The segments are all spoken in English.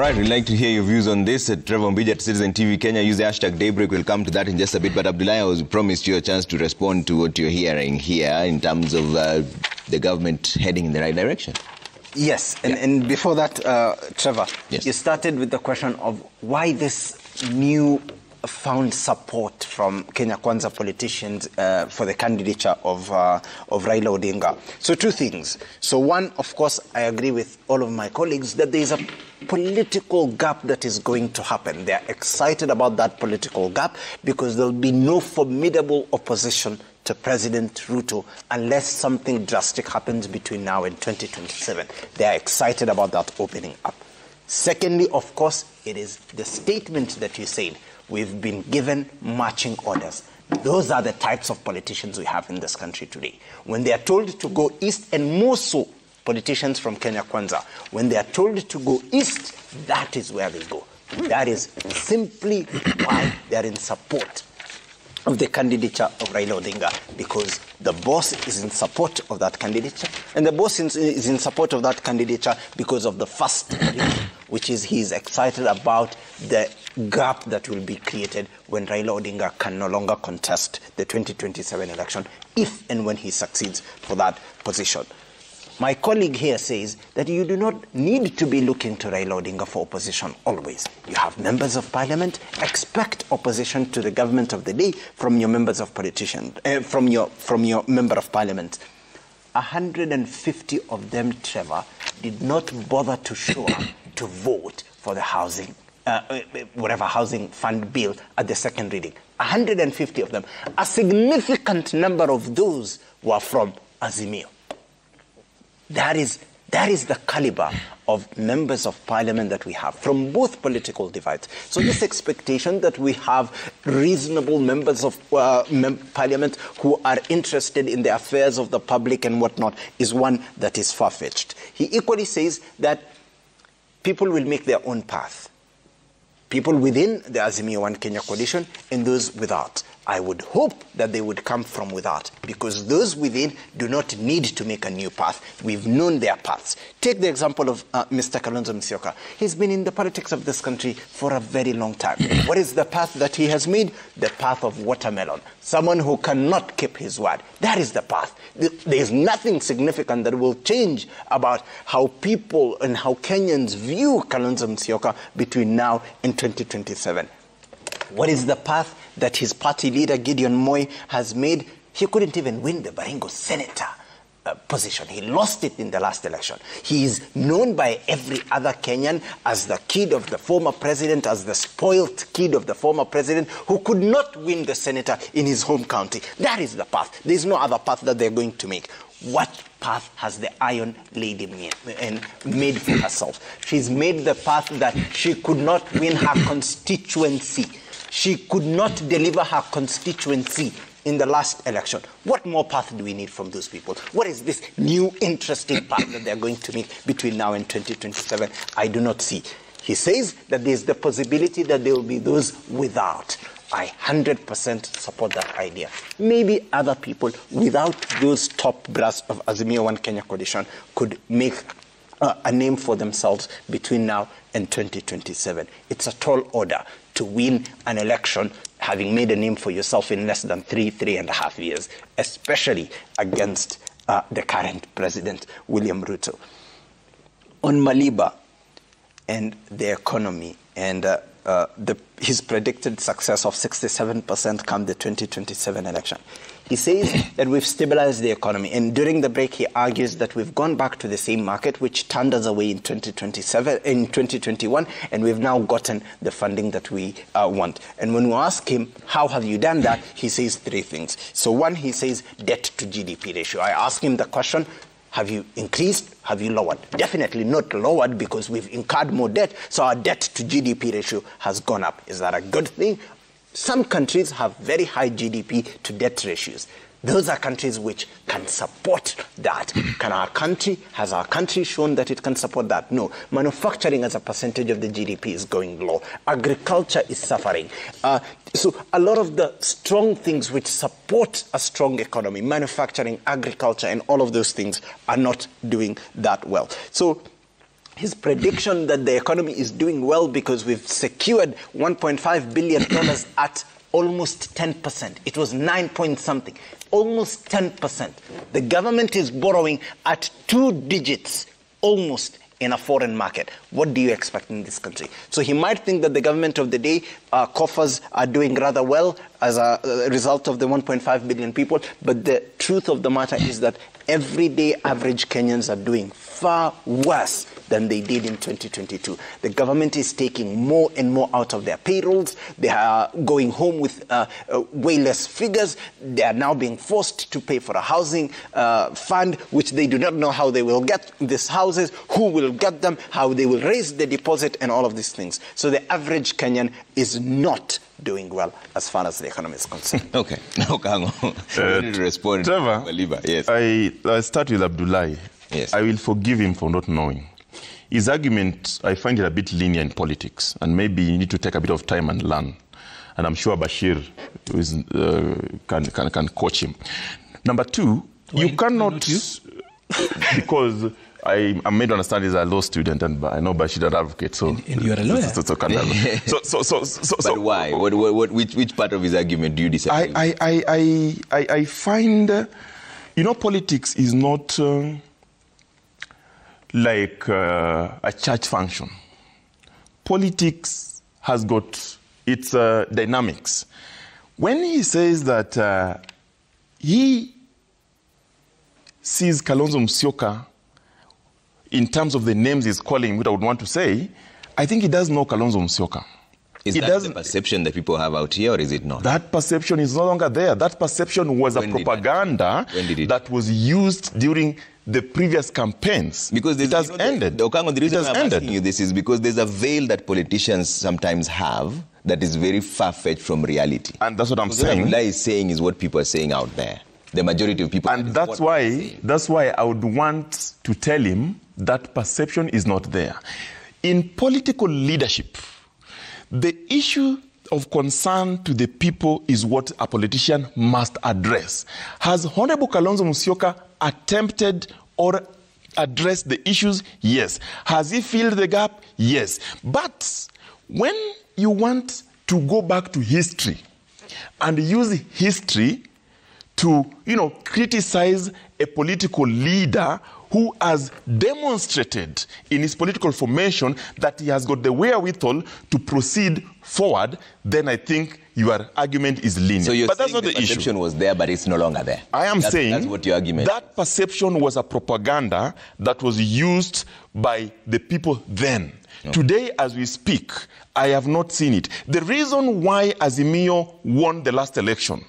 right, we'd like to hear your views on this. Trevor Mbija at Citizen TV Kenya. Use the hashtag Daybreak. We'll come to that in just a bit. But Abdullahi, I was promised you a chance to respond to what you're hearing here in terms of the government heading in the right direction. Yes, and before that, Trevor, yes, you started with the question of why this new found support from Kenya Kwanza politicians for the candidature of Raila Odinga. So two things. So one, of course, I agree with all of my colleagues that there is a political gap that is going to happen. They are excited about that political gap because there will be no formidable opposition to President Ruto unless something drastic happens between now and 2027. They are excited about that opening up. Secondly, of course, it is the statement that you said. We've been given marching orders. Those are the types of politicians we have in this country today. When they are told to go east, and more so politicians from Kenya Kwanza, when they are told to go east, that is where they go. That is simply why they are in support of the candidature of Raila Odinga, because the boss is in support of that candidature, and the boss is in support of that candidature because of the first reason, which is he is excited about the gap that will be created when Raila Odinga can no longer contest the 2027 election, if and when he succeeds for that position. My colleague here says that you do not need to be looking to Raila Odinga for opposition always. You have members of parliament. Expect opposition to the government of the day from your members of from your member of parliament. 150 of them, Trevor, did not bother to show up to vote for the housing fund bill at the second reading. 150 of them. A significant number of those were from Azimio. That is the caliber of members of parliament that we have from both political divides. So this expectation that we have reasonable members of parliament who are interested in the affairs of the public and whatnot is one that is far-fetched. He equally says that people will make their own path. People within the Azimio One Kenya coalition and those without. I would hope that they would come from without, because those within do not need to make a new path. We've known their paths. Take the example of Mr. Kalonzo Musyoka. He's been in the politics of this country for a very long time. What is the path that he has made? The path of watermelon. Someone who cannot keep his word. That is the path. There is nothing significant that will change about how people and how Kenyans view Kalonzo Musyoka between now and 2027. What is the path that his party leader, Gideon Moi, has made? He couldn't even win the Baringo senator position. He lost it in the last election. He is known by every other Kenyan as the kid of the former president, as the spoilt kid of the former president who could not win the senator in his home county. That is the path. There is no other path that they're going to make. What path has the Iron Lady made for herself? She's made the path that she could not win her constituency. She could not deliver her constituency in the last election. What more path do we need from those people? What is this new interesting path that they're going to make between now and 2027? I do not see. He says that there's the possibility that there will be those without. I 100% support that idea. Maybe other people without those top brass of Azimio One Kenya coalition could make a name for themselves between now and 2027. It's a tall order to win an election having made a name for yourself in less than 3.5 years, especially against the current president, William Ruto. On Maliba and the economy and his predicted success of 67% come the 2027 election. He says that we've stabilized the economy, and during the break he argues that we've gone back to the same market which turned us away in 2021, and we've now gotten the funding that we want. And when we ask him, how have you done that, he says three things. So one, he says debt to GDP ratio. I ask him the question, have you increased? Have you lowered? Definitely not lowered, because we've incurred more debt, so our debt to GDP ratio has gone up. Is that a good thing? Some countries have very high GDP to debt ratios. Those are countries which can support that. Has our country shown that it can support that? No. Manufacturing as a percentage of the GDP is going low. Agriculture is suffering. So a lot of the strong things which support a strong economy, manufacturing, agriculture, and all of those things are not doing that well. So his prediction that the economy is doing well because we've secured $1.5 billion at almost 10%. It was 9 point something, almost 10%. The government is borrowing at 2 digits, almost, in a foreign market. What do you expect in this country? So he might think that the government of the day, coffers are doing rather well as a result of the 1.5 billion people, but the truth of the matter is that everyday average Kenyans are doing far worse than they did in 2022. The government is taking more and more out of their payrolls. They are going home with way less figures. They are now being forced to pay for a housing fund, which they do not know how they will get these houses, who will get them, how they will raise the deposit, and all of these things. So the average Kenyan is not doing well as far as the economy is concerned. Okay. Now, Kango, ready to respond. Trevor, Maliba, yes. I start with Abdullahi. Yes. I will forgive him for not knowing. His argument, I find it a bit linear in politics, and maybe you need to take a bit of time and learn. And I'm sure Bashir can coach him. Number two, you cannot, because I'm made to understand he's a law student, and I know Bashir is an advocate, so and you're a lawyer. But why? Which part of his argument do you disagree with? I find, politics is not like a church function. Politics has got its dynamics. When he says that he sees Kalonzo Musyoka in terms of the names he's calling, what I would want to say, I think he does know Kalonzo Musyoka. Is that the perception that people have out here, or is it not? That perception is no longer there. That perception was a propaganda that was used during the previous campaigns. Because it has ended. Okango, the reason I'm asking you this is because there's a veil that politicians sometimes have that is very far-fetched from reality. And that's what I'm saying. What Abdullah is saying is what people are saying out there. The majority of people. And that's why I would want to tell him that perception is not there. In political leadership, the issue of concern to the people is what a politician must address. Has Honorable Kalonzo Musyoka attempted or addressed the issues? Yes. Has he filled the gap? Yes. But when you want to go back to history and use history to, criticize a political leader who has demonstrated in his political formation that he has got the wherewithal to proceed forward, then I think your argument is linear. So you're but that's saying not the issue. Perception was there, but it's no longer there. I am saying that's what your argument. That perception was a propaganda that was used by the people then. Okay. Today, as we speak, I have not seen it. The reason why Azimio won the last election,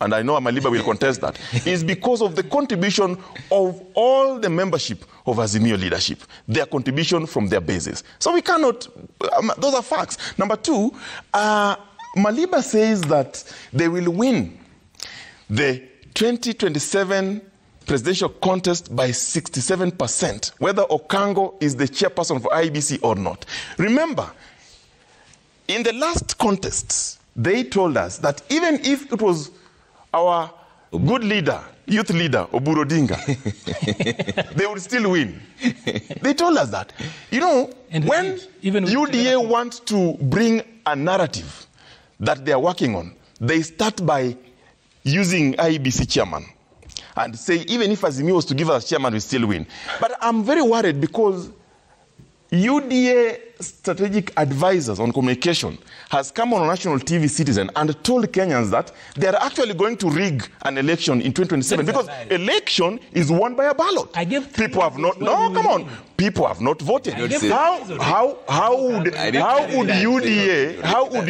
and I know Maliba will contest that, is because of the contribution of all the membership of Azimio leadership, their contribution from their bases. So we cannot, those are facts. Number two, Maliba says that they will win the 2027 presidential contest by 67%, whether Okango is the chairperson for IEBC or not. Remember, in the last contest, they told us that even if it was our good leader, youth leader, Oburu Odinga, they would still win. They told us that. And when UDA wants to bring a narrative that they are working on, they start by using IEBC chairman and say, even if Azimio was to give us chairman, we still win. But I'm very worried because UDA strategic advisors on communication has come on national TV Citizen and told Kenyans that they are actually going to rig an election in 2027 because election is won by a ballot. People have not. No, come on. People have not voted. How would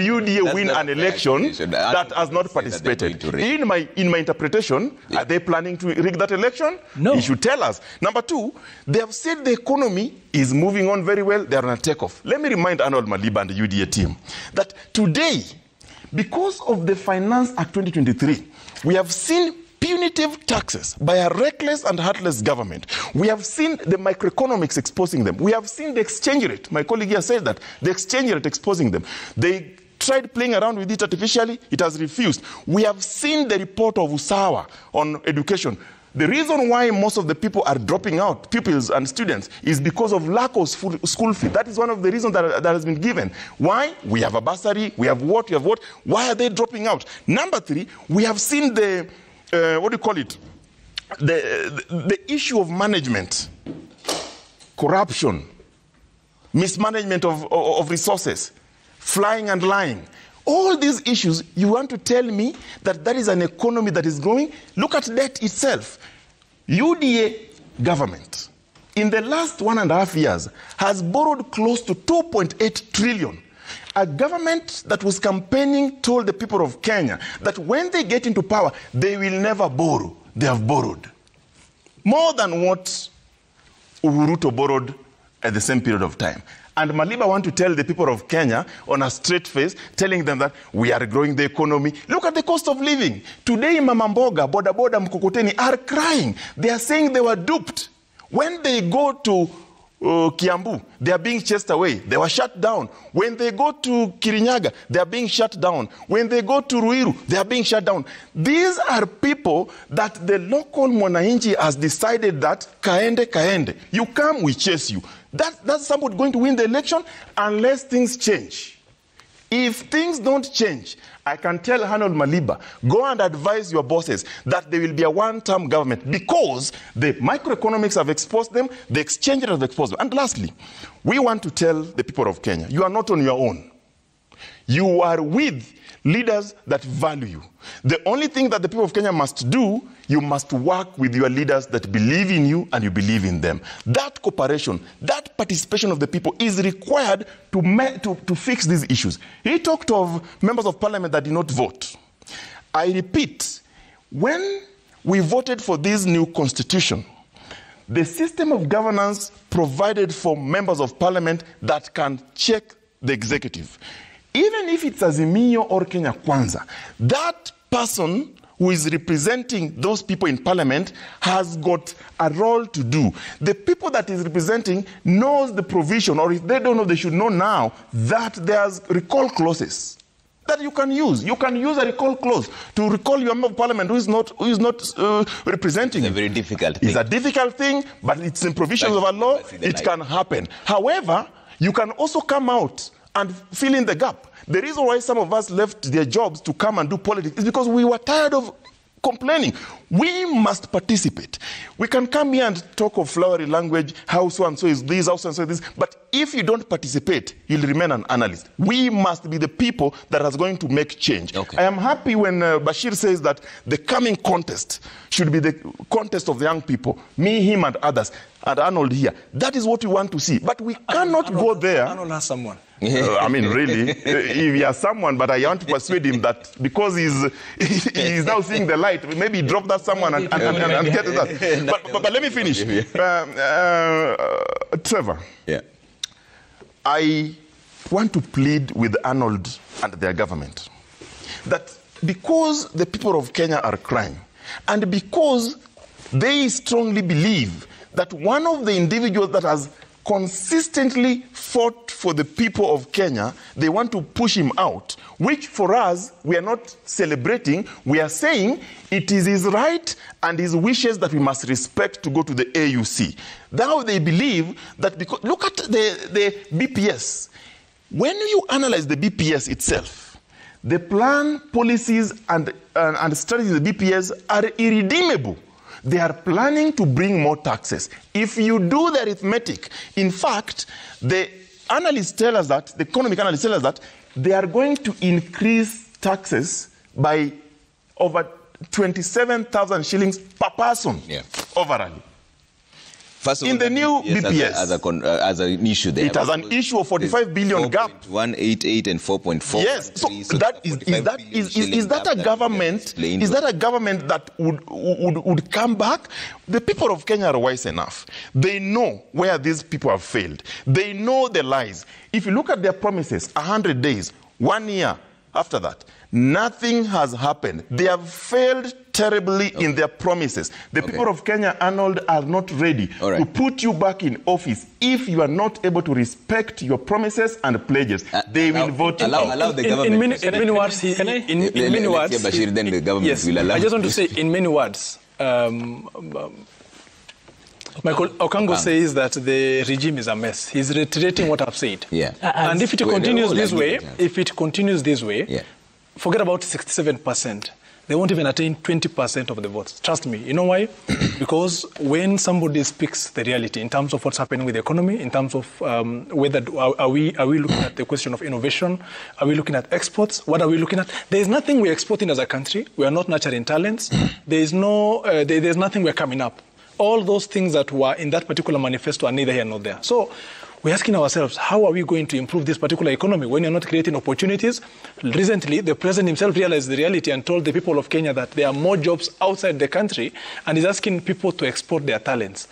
UDA win an election that has not participated? In my interpretation, are they planning to rig that election? No. You should tell us. Number two, they have said the economy is moving on very well. They are on a takeoff. Let me remind Arnold Maliba and the UDA team that today, because of the Finance Act 2023, we have seen punitive taxes by a reckless and heartless government. We have seen the microeconomics exposing them. We have seen the exchange rate. My colleague here said that. The exchange rate exposing them. They tried playing around with it artificially. It has refused. We have seen the report of Usawa on education. The reason why most of the people are dropping out, pupils and students, is because of lack of school fee. That is one of the reasons that has been given. Why? We have a bursary, we have what, Why are they dropping out? Number 3, we have seen the, the issue of management, corruption, mismanagement of resources, flying and lying. All these issues, you want to tell me that that is an economy that is growing? Look at debt itself. UDA government, in the last 1.5 years, has borrowed close to 2.8 trillion. A government that was campaigning told the people of Kenya that when they get into power, they will never borrow. They have borrowed more than what Uhuru Ruto borrowed at the same period of time. And Maliba want to tell the people of Kenya on a straight face, telling them that we are growing the economy. Look at the cost of living. Today, Mama Mboga, Boda Boda, Mkokoteni are crying. They are saying they were duped. When they go to Kiambu, they are being chased away. They were shut down. When they go to Kirinyaga, they are being shut down. When they go to Ruiru, they are being shut down. These are people that the local Mwananchi has decided that kaende. You come, we chase you. That's somebody going to win the election unless things change. If things don't change, I can tell Arnold Maliba, go and advise your bosses that there will be a one-term government because the microeconomics have exposed them, the exchange rate has exposed them. And lastly, we want to tell the people of Kenya, you are not on your own. You are with leaders that value you. The only thing that the people of Kenya must do, you must work with your leaders that believe in you and you believe in them. That cooperation, that participation of the people is required to fix these issues. He talked of members of parliament that did not vote. I repeat, when we voted for this new constitution, the system of governance provided for members of parliament that can check the executive. Even if it's Azimio or Kenya Kwanza, that person who is representing those people in parliament has got a role to do. The people that is representing knows the provision, or if they don't know, they should know now that there's recall clauses that you can use. You can use a recall clause to recall your member of parliament who is not representing. It's a very difficult thing. It's a difficult thing, but it's in provisions of a law. It can happen. However, you can also come out and fill in the gap. The reason why some of us left their jobs to come and do politics is because we were tired of complaining. We must participate. We can come here and talk of flowery language, how so-and-so is this, how so-and-so is this, but if you don't participate, you'll remain an analyst. We must be the people that are going to make change. Okay. I am happy when Bashir says that the coming contest should be the contest of the young people, me, him, and others, and Arnold here. That is what we want to see. But we cannot go there. Arnold has someone. I mean, really, if he has someone, but I want to persuade him that because he's now seeing the light, maybe drop that someone and get that. But let me finish. Trevor, yeah. I want to plead with Arnold and their government that because the people of Kenya are crying, and because they strongly believe that one of the individuals that has consistently fought for the people of Kenya, they want to push him out, which for us, we are not celebrating. We are saying it is his right and his wishes that we must respect to go to the AUC. Now they believe that because, look at the BPS. When you analyze the BPS itself, the plan, policies, and strategies of the BPS are irredeemable. They are planning to bring more taxes. If you do the arithmetic, in fact, the analysts tell us that, the economic analysts tell us that, they are going to increase taxes by over 27,000 shillings per person overall. First of in all, the new BPS, as an issue there. It has an issue of 45 billion gap. 4.188 and 4.4. Yes, so that is that a government? Is that a government that would come back? The people of Kenya are wise enough. They know where these people have failed. They know the lies. If you look at their promises, 100 days, 1 year after that, nothing has happened. They have failed terribly in their promises. The people of Kenya, Arnold, are not ready to put you back in office if you are not able to respect your promises and pledges. They will vote you out. Allow the government. In many words, Bashir, then the government will allow. I just want to say, in many words, Michael Okango says that the regime is a mess. He's reiterating what I've said. Yeah. And if it continues this way, forget about 67%. They won't even attain 20% of the votes. Trust me. You know why? Because when somebody speaks the reality in terms of what's happening with the economy, in terms of whether are we looking at the question of innovation, are we looking at exports? What are we looking at? There is nothing we're exporting as a country. We are not nurturing talents. There's nothing we're coming up. All those things that were in that particular manifesto are neither here nor there. So we're asking ourselves, how are we going to improve this particular economy when you're not creating opportunities? Recently, the president himself realized the reality and told the people of Kenya that there are more jobs outside the country, and is asking people to export their talents.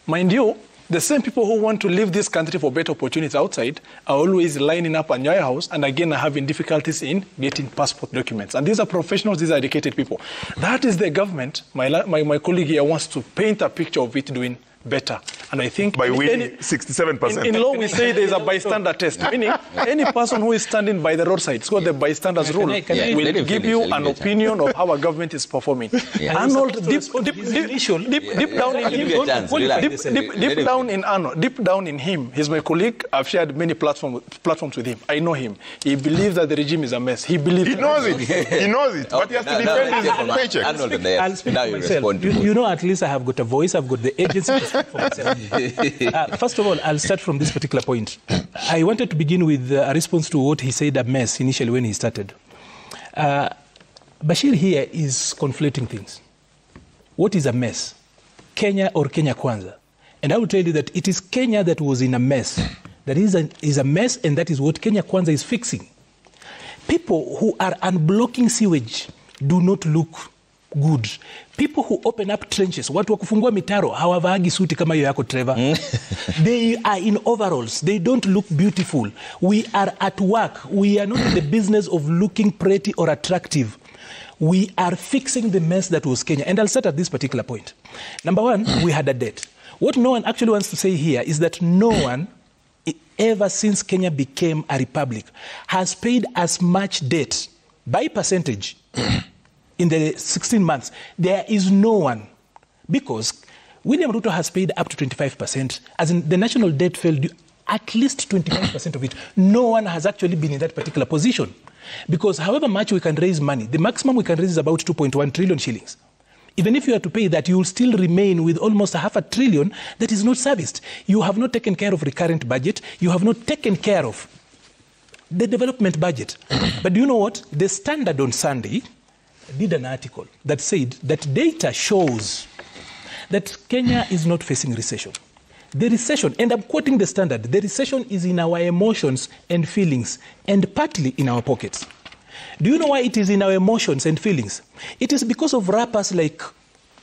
Mind you, the same people who want to leave this country for better opportunities outside are always lining up at Nyayo House and again are having difficulties in getting passport documents. And these are professionals, these are educated people. That is the government. My colleague here wants to paint a picture of it doing better. And I think by winning 67%. In law, we say there's a bystander test, meaning any person who is standing by the roadside, it's called the bystander's rule, will give you an opinion of how a government is performing. Arnold, deep down in him, he's my colleague. I've shared many platforms with him. I know him. He believes that the regime is a mess. He knows it. He knows it. But he has to defend his paycheck. I'll speak for myself. You know, at least I have got a voice. I've got the agency to speak for myself. First of all, I'll start from this particular point. I wanted to begin with a response to what he said, a mess, initially when he started. Bashir here is conflating things. What is a mess? Kenya or Kenya Kwanza? And I will tell you that it is Kenya that was in a mess. That is a mess, and that is what Kenya Kwanza is fixing. People who are unblocking sewage do not look good. People who open up trenches, watu wa kufungua mitaro, hawavaagi suti kama hiyo yako Trevor. They are in overalls. They don't look beautiful. We are at work. We are not in the business of looking pretty or attractive. We are fixing the mess that was Kenya. And I'll start at this particular point. Number one, we had a debt. What no one actually wants to say here is that no one, ever since Kenya became a republic, has paid as much debt by percentage in the 16 months. There is no one, because William Ruto has paid up to 25%, as in the national debt fell due, at least 25% of it. No one has actually been in that particular position, because however much we can raise money, the maximum we can raise is about 2.1 trillion shillings. Even if you are to pay that, you will still remain with almost $500 billion that is not serviced. You have not taken care of recurrent budget. You have not taken care of the development budget. But do you know what? The Standard on Sunday did an article that said that data shows that Kenya is not facing recession. The recession, and I'm quoting the Standard, the recession is in our emotions and feelings, and partly in our pockets. Do you know why it is in our emotions and feelings? It is because of rappers like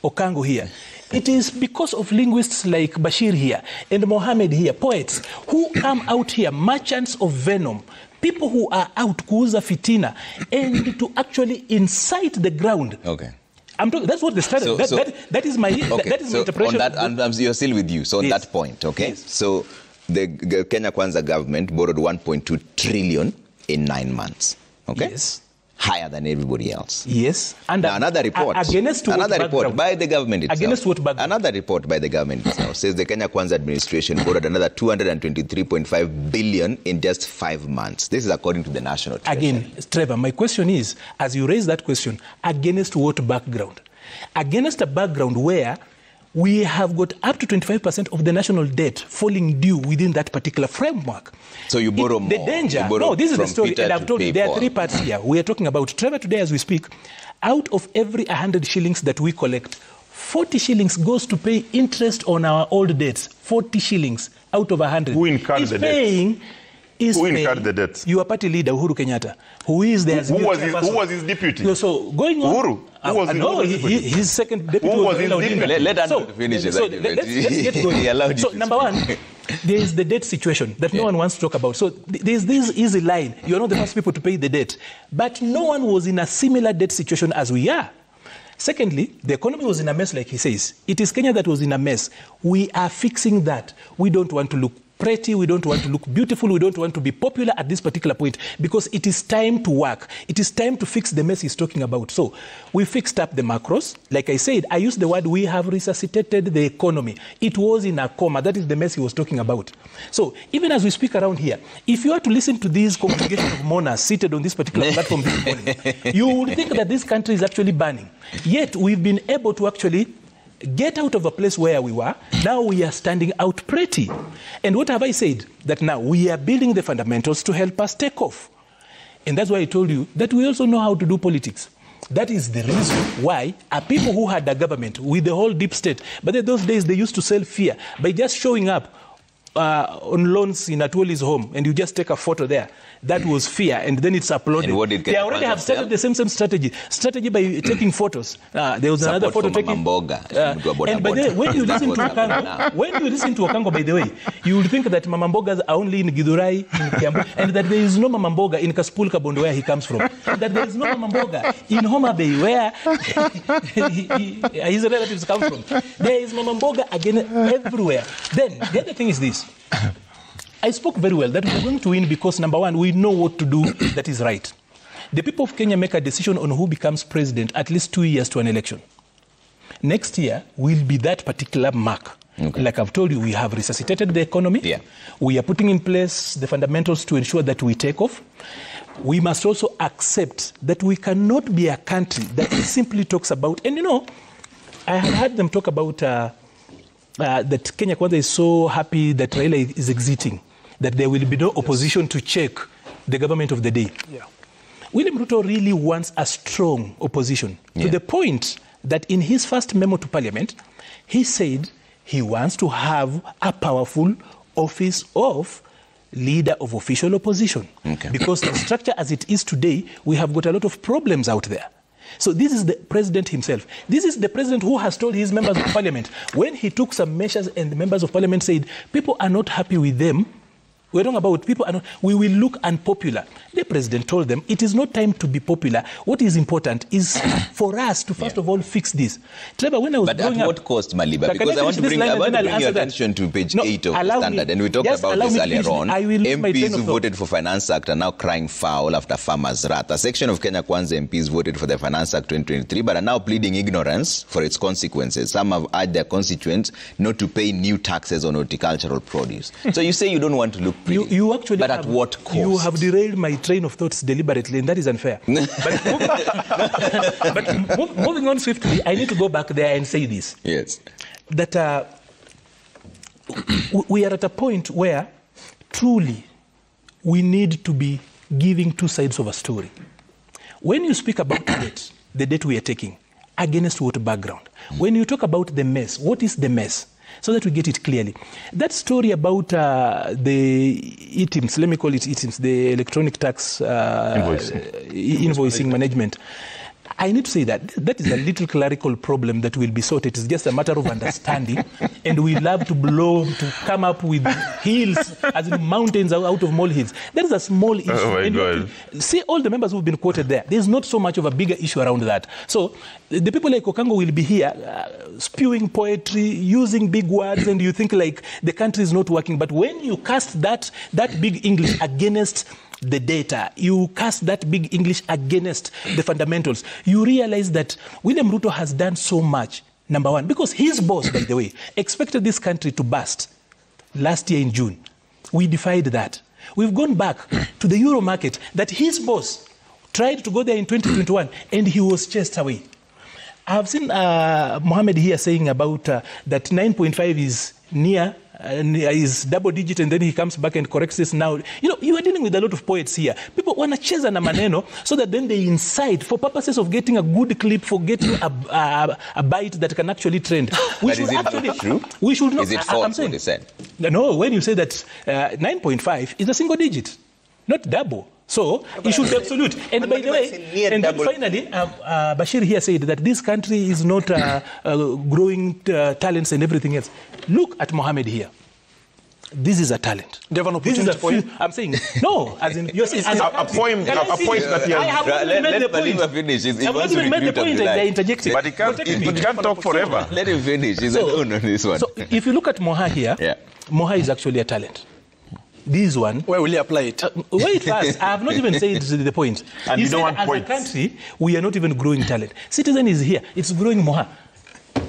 Okango here. It is because of linguists like Bashir here and Mohammed here, poets who come out here, merchants of venom, people who are out kuuza fitina and to actually incite the ground. Okay. I'm talking, that's what the Standard, that is my interpretation. On that, and you're still with you. So on that point, okay? Yes. So the Kenya Kwanza government borrowed 1.2 trillion in 9 months. Okay? Yes. Higher than everybody else. Yes. And now another report by the government itself. Against what background? Another report by the government itself says the Kenya Kwanza administration borrowed another 223.5 billion in just 5 months. This is according to the National Treasury. Again, Trevor, my question is, as you raise that question, against what background? Against a background where we have got up to 25% of the national debt falling due within that particular framework. So you borrow more. The danger, no, this is the story, and I've told you, there are 3 parts here. We are talking about, Trevor, today as we speak, out of every 100 shillings that we collect, 40 shillings goes to pay interest on our old debts. 40 shillings out of 100. Who incurred the debt? Who incurred the debt? Your party leader, Uhuru Kenyatta, who is there. Who was his deputy? So going on. Uhuru? Who was his second deputy. Who was his deputy? Let Andrew finish his argument. Let's get going. So number one, there is the debt situation that no one wants to talk about. So there's this easy line. You're not the first people to pay the debt. But no one was in a similar debt situation as we are. Secondly, the economy was in a mess, like he says. It is Kenya that was in a mess. We are fixing that. We don't want to look pretty, we don't want to look beautiful, we don't want to be popular at this particular point, because it is time to work. It is time to fix the mess he's talking about. So we fixed up the macros. Like I said, I used the word, we have resuscitated the economy. It was in a coma. That is the mess he was talking about. So even as we speak around here, if you are to listen to these congregation of mourners seated on this particular platform this morning, you would think that this country is actually burning. Yet we've been able to actually get out of a place where we were. Now we are standing out pretty. And what have I said? That now we are building the fundamentals to help us take off. And that's why I told you that we also know how to do politics. That is the reason why people who had a government with the whole deep state, but in those days they used to sell fear by just showing up on loans in Atuoli's home, and you just take a photo there. That was fear, and then it's uploaded. And what did they already have started the same strategy by taking photos. There was another photo taking. And by the way, when you listen to Okango, by the way, you will think that Mama Mbogas are only in Githurai, in Kiambu, and that there is no Mama Mboga in Kaspul Kabondo, where he comes from. That there is no Mama Mboga in Homa Bay, where his relatives come from. There is Mama Mboga again everywhere. Then the other thing is this. I spoke very well that we're going to win because, number one, we know what to do that is right. The people of Kenya make a decision on who becomes president at least 2 years to an election. Next year will be that particular mark. Okay. Like I've told you, we have resuscitated the economy. Yeah. We are putting in place the fundamentals to ensure that we take off. We must also accept that we cannot be a country that simply talks about, and you know, I have heard them talk about that Kenya Kwanza is so happy that Raila is exiting, that there will be no opposition to check the government of the day. Yeah. William Ruto really wants a strong opposition, to the point that in his first memo to Parliament, he said he wants to have a powerful office of leader of official opposition. Okay. Because the structure as it is today, we have got a lot of problems out there. So this is the president himself. This is the president who has told his members of parliament, when he took some measures and the members of parliament said, people are not happy with them, we're talking about people are not, we will look unpopular. The president told them, it is not time to be popular. What is important is for us to first of all fix this. Trevor, when I was growing up... But at what cost, Maliba? Because I want to bring your attention to page 8 of the Standard, and we talked about this earlier on. MPs who voted for Finance Act are now crying foul after Farmers' Wrath. A section of Kenya Kwanza MPs voted for the Finance Act 2023, but are now pleading ignorance for its consequences. Some have urged their constituents not to pay new taxes on horticultural produce. So you say you don't want to look pretty. You actually but at what cost? You have derailed my train of thoughts deliberately, and that is unfair. But moving on swiftly, I need to go back there and say this. Yes. That we are at a point where truly we need to be giving two sides of a story. When you speak about the debt we are taking, against what background? When you talk about the mess, what is the mess? So that we get it clearly. That story about the ETIMS, let me call it ETIMS, the electronic tax invoicing management. I need to say that that is a little clerical problem that will be sorted. It's just a matter of understanding. And we love to come up with hills, as in mountains out of molehills. That is a small issue. Oh my God. See all the members who have been quoted there. There's not so much of a bigger issue around that. So the people like Okango will be here spewing poetry, using big words, and you think like the country is not working. But when you cast that big English against the data, you cast that big English against the fundamentals, you realize that William Ruto has done so much, number one, because his boss, by the way, expected this country to burst last year in June. We defied that. We've gone back to the euro market that his boss tried to go there in 2021, and he was chased away. I've seen Mohammed here saying about that 9.5 is near, is double digit, and then he comes back and corrects this now. You know, you are dealing with a lot of poets here. People want to chase na maneno so that then they incite for purposes of getting a good clip, for getting a bite that can actually trend. But is it true? We should not. Is it false what they said? No, when you say that 9.5 is a single digit, not double. So it should be absolute. And by the way, and then finally, Bashir here said that this country is not growing talents and everything else. Look at Mohammed here. This is a talent. Do you have an This is opportunity for him? I'm saying, no, as in, you're saying, as a point that he has. I have not even made the point. Finish. I've not even made the point that they're interjecting. But he can't talk forever. Let him finish. He's alone on this one. So if you look at Moha here, Moha is actually a talent. This one. Where will he apply it? Wait first. I have not even said the point. And you don't want as points. a country, we are not even growing talent. Citizen is here. It's growing Moha.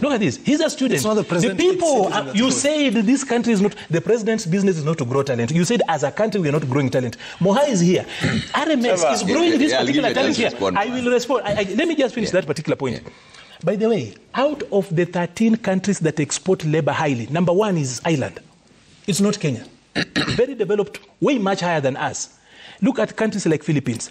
Look at this. He's a student. It's not the president, people, it's you said this country is not, the president's business is not to grow talent. You said as a country we are not growing talent. Moha is here. RMS is growing this particular talent here. I will respond. Let me just finish that particular point. By the way, out of the 13 countries that export labor highly, number 1 is Ireland. It's not Kenya. Very developed, way much higher than us. Look at countries like Philippines.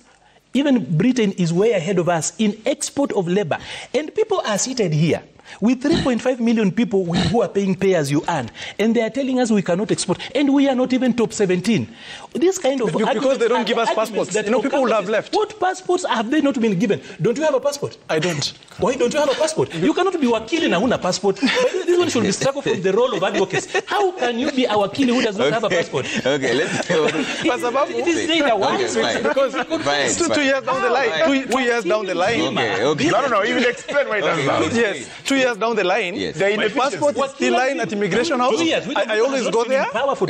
Even Britain is way ahead of us in export of labor. And people are seated here with 3.5 million people who are paying pay as you earn. And they are telling us we cannot export. And we are not even top 17. This kind of because they don't give us passports. You know, people will have left. What passports have they not been given? Don't you have a passport? I don't. Why don't you have a passport? You cannot be wakili na huna passport. This one should be struck from the role of advocates. How can you be a wakili who does not have a passport? Okay, let's go. It is either one. Because 2 years down the line, 2 years down the line. Okay. No, you will explain why that's allowed. Yes, 2 years down the line, my passport is still lying at immigration house. I always go there.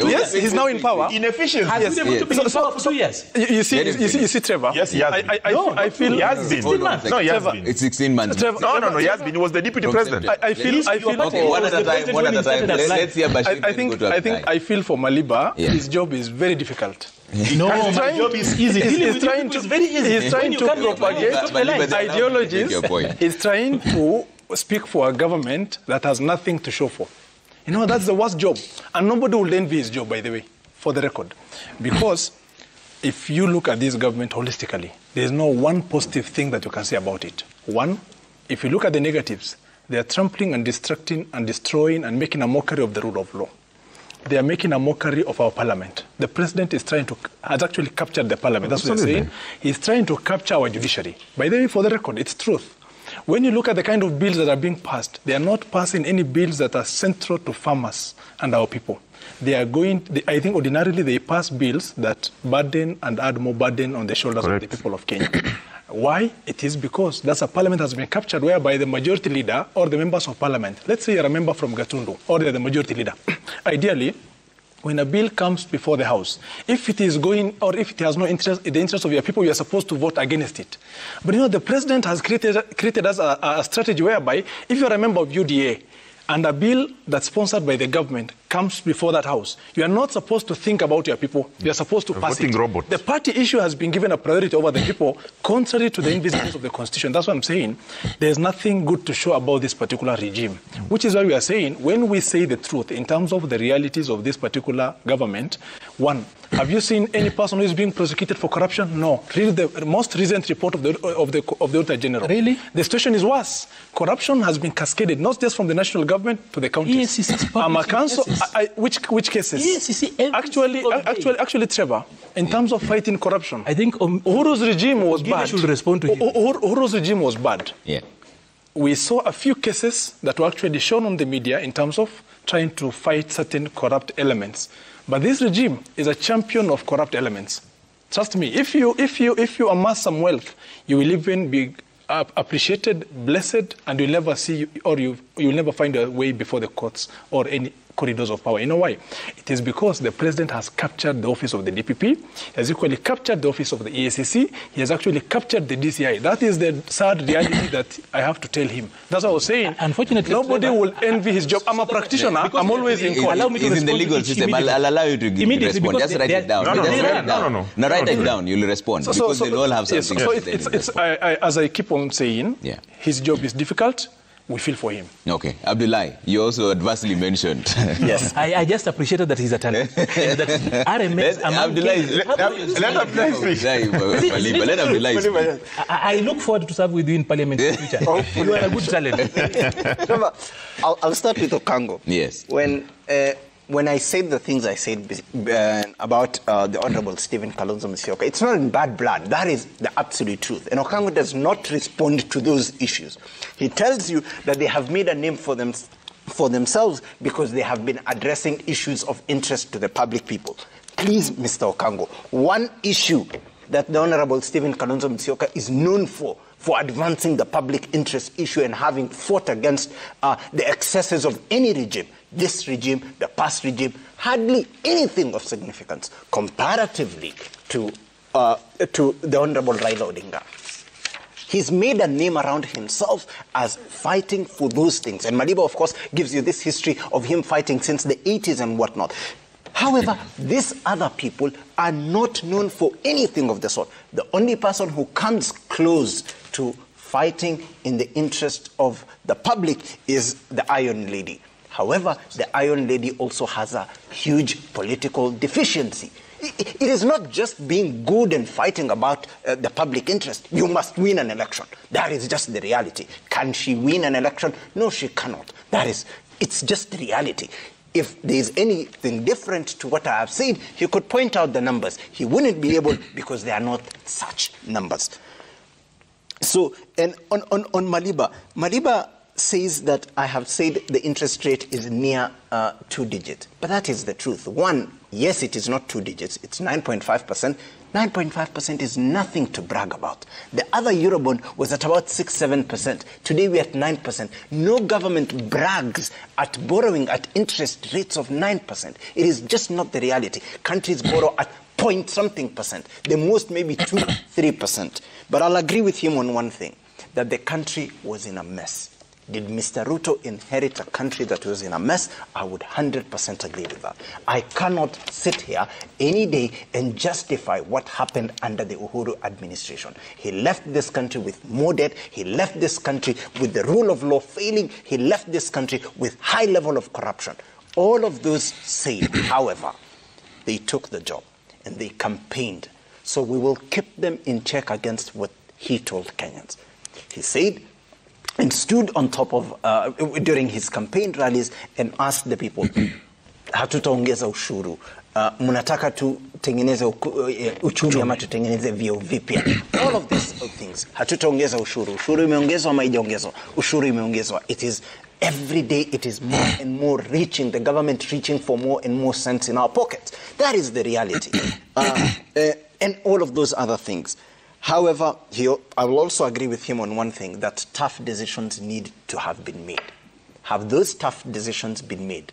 Yes, he's now in power. Inefficient. Has been able to be in power for 2 years. You see, Trevor? Yes, he has been. I feel he has been. 16 months. No, he has been. It's 16 months. Trevor, he has been. He was the deputy president. I feel. Okay, one at a time. Let's hear Bashir. I feel for Maliba, his job is very difficult. No, my job is easy. He's trying to propagate ideologies. He's trying to speak for a government that has nothing to show for. You know, that's the worst job. And nobody will envy his job, by the way, for the record. Because if you look at this government holistically, there's no one positive thing that you can say about it. One, if you look at the negatives, they are trampling and distracting and destroying and making a mockery of the rule of law. They are making a mockery of our parliament. The president has actually captured the parliament. That's what they're saying. He's trying to capture our judiciary. By the way, for the record, it's truth. When you look at the kind of bills that are being passed, they are not passing any bills that are central to farmers and our people. They are I think ordinarily they pass bills that burden and add more burden on the shoulders of the people of Kenya. Why? It is because that's a parliament has been captured whereby the majority leader or the members of parliament, let's say you're a member from Gatundu or they're the majority leader. Ideally, when a bill comes before the House, if it is going or if it has no interest in the interest of your people, you are supposed to vote against it. But you know, the president has created us a strategy whereby if you're a member of UDA and a bill that's sponsored by the government comes before that House, you are not supposed to think about your people. You are supposed to pass it. Robot. The party issue has been given a priority over the people, contrary to the envisagement of the Constitution. That's what I'm saying. There's nothing good to show about this particular regime, which is why we are saying, when we say the truth in terms of the realities of this particular government, one, have you seen any person who is being prosecuted for corruption? No. Read the most recent report of the Auditor General. Really? The situation is worse. Corruption has been cascaded, not just from the national government to the counties. Which cases? Yes, you see, actually, Trevor, in terms of fighting corruption, I think Uhuru's regime was bad. should respond to him. Uhuru's regime was bad. Yeah. We saw a few cases that were actually shown on the media in terms of trying to fight certain corrupt elements. But this regime is a champion of corrupt elements. Trust me, if you amass some wealth, you will even be appreciated, blessed, and you'll never see, or you will never find a way before the courts or any corridors of power. You know why? It is because the president has captured the office of the DPP, he has equally captured the office of the EACC, he has actually captured the DCI. That is the sad reality that I have to tell him. That's what I was saying. Unfortunately, nobody will envy his job. I'm a practitioner. I'm always in court. Allow me to It's in the legal system. I'll allow you to respond. Just write it down. No. No, write it down. You'll respond. Because they'll all have something to say. As I keep on saying, his job is difficult. We feel for him. Okay. Abdullahi, you also adversely mentioned. Yes. I just appreciated that he's a talent. That RMS Let Abdullahi speak. Let Abdullahi speak. I look forward to serve with you in Parliament in the future. You are a good talent. I'll start with Okango. Yes. When I said the things I said about the Honorable Stephen Kalonzo Musyoka, it's not in bad blood. That is the absolute truth. And Okango does not respond to those issues. He tells you that they have made a name for for themselves because they have been addressing issues of interest to the public people. Please, Mr. Okango, one issue that the Honorable Stephen Kalonzo Musyoka is known for advancing the public interest issue and having fought against the excesses of any regime, this regime, the past regime, hardly anything of significance comparatively to the Honorable Raila Odinga. He's made a name around himself as fighting for those things. And Madiba, of course, gives you this history of him fighting since the 80s and whatnot. However, these other people are not known for anything of the sort. The only person who comes close to fighting in the interest of the public is the Iron Lady. However, the Iron Lady also has a huge political deficiency. It is not just being good and fighting about the public interest. You must win an election. That is just the reality. Can she win an election? No, she cannot. It's just the reality. If there is anything different to what I have said, he could point out the numbers. He wouldn't be able because they are not such numbers. So, and on Madiba says that I have said the interest rate is near 2 digits. But that is the truth. One, yes, it is not 2 digits. It's 9.5%. 9.5% is nothing to brag about. The other Eurobond was at about 6-7%. Today we're at 9%. No government brags at borrowing at interest rates of 9%. It is just not the reality. Countries borrow at point-something%. The most maybe 2-3%. But I'll agree with him on one thing, that the country was in a mess. Did Mr. Ruto inherit a country that was in a mess? I would 100% agree with that. I cannot sit here any day and justify what happened under the Uhuru administration. He left this country with more debt. He left this country with the rule of law failing. He left this country with high level of corruption. All of those said, however, they took the job and they campaigned. So we will keep them in check against what he told Kenyans. He said, and stood on top of, during his campaign rallies, and asked the people, hatutaongeza ushuru, munataka tutengeneze uchumi ama tutengeneze vio vipya. All of these things, hatutaongeza ushuru. Ushuru imeongezwa ama haijaongezwa? Ushuru imeongezwa. It is every day it is more and more reaching, the government reaching for more and more cents in our pockets. That is the reality. And all of those other things. However, I will also agree with him on one thing, that tough decisions need to have been made. Have those tough decisions been made?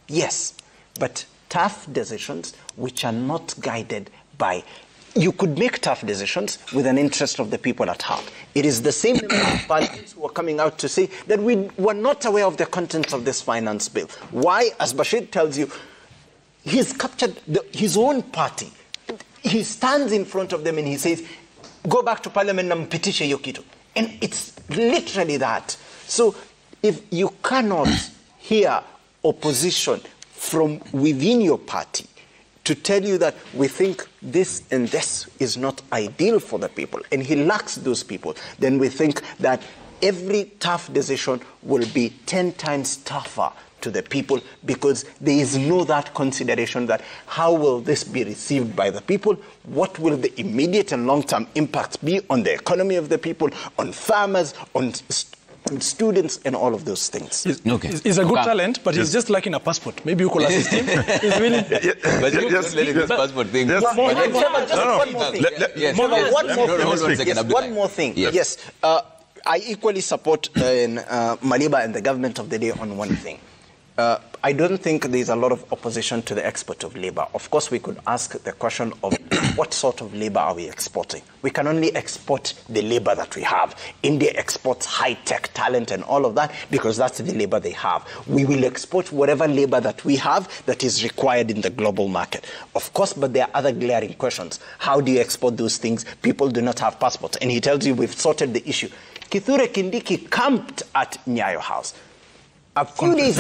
Yes, but tough decisions which are not guided by... You could make tough decisions with an interest of the people at heart. It is the same parties who are coming out to say that we were not aware of the contents of this finance bill. Why? As Bashir tells you, he's captured his own party. He stands in front of them and he says, go back to parliament and mpitishe hiyo kitu. And it's literally that. So if you cannot hear opposition from within your party to tell you that we think this and this is not ideal for the people, and he lacks those people, then we think that every tough decision will be 10 times tougher to the people, because there is no that consideration that how will this be received by the people, what will the immediate and long-term impacts be on the economy of the people, on farmers, on students, and all of those things. He's a good talent, but he's just lacking a passport. Maybe you could assist him. He's really... But you just let this passport thing. One more thing. Yes. I equally support Maliba and the government of the day on one thing. I don't think there's a lot of opposition to the export of labor. Of course, we could ask the question of what sort of labor are we exporting? We can only export the labor that we have. India exports high-tech talent and all of that because that's the labor they have. We will export whatever labor that we have that is required in the global market. Of course, but there are other glaring questions. How do you export those things? People do not have passports. And he tells you we've sorted the issue. Kithure Kindiki camped at Nyayo House. A few days